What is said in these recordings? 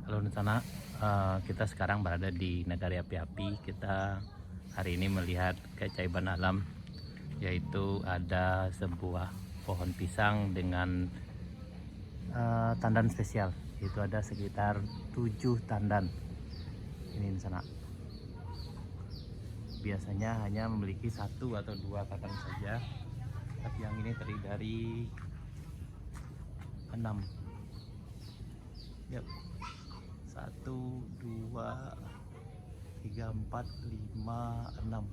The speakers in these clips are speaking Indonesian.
Halo Nusana, kita sekarang berada di Negari Api-Api. Kita hari ini melihat keajaiban alam, yaitu ada sebuah pohon pisang dengan tandan spesial. Itu ada sekitar 7 tandan. Ini Nusana. Biasanya hanya memiliki 1 atau 2 batang saja, tapi yang ini terdiri dari 6. Yap. 1, 2, 3, 4, 5, 6.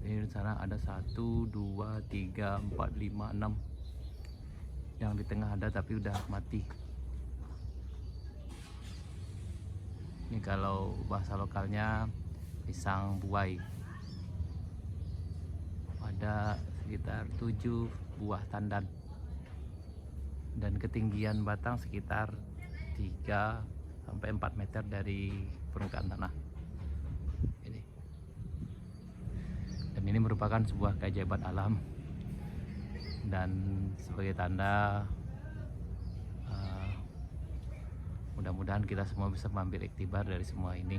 Ini di sana ada 1, 2, 3, 4, 5, 6. Yang di tengah ada tapi udah mati. Ini kalau bahasa lokalnya pisang buai. Ada sekitar 7 buah tandan. Dan ketinggian batang sekitar 3 sampai 4 meter dari permukaan tanah. Dan ini merupakan sebuah keajaiban alam, dan sebagai tanda mudah-mudahan kita semua bisa mengambil iktibar dari semua ini.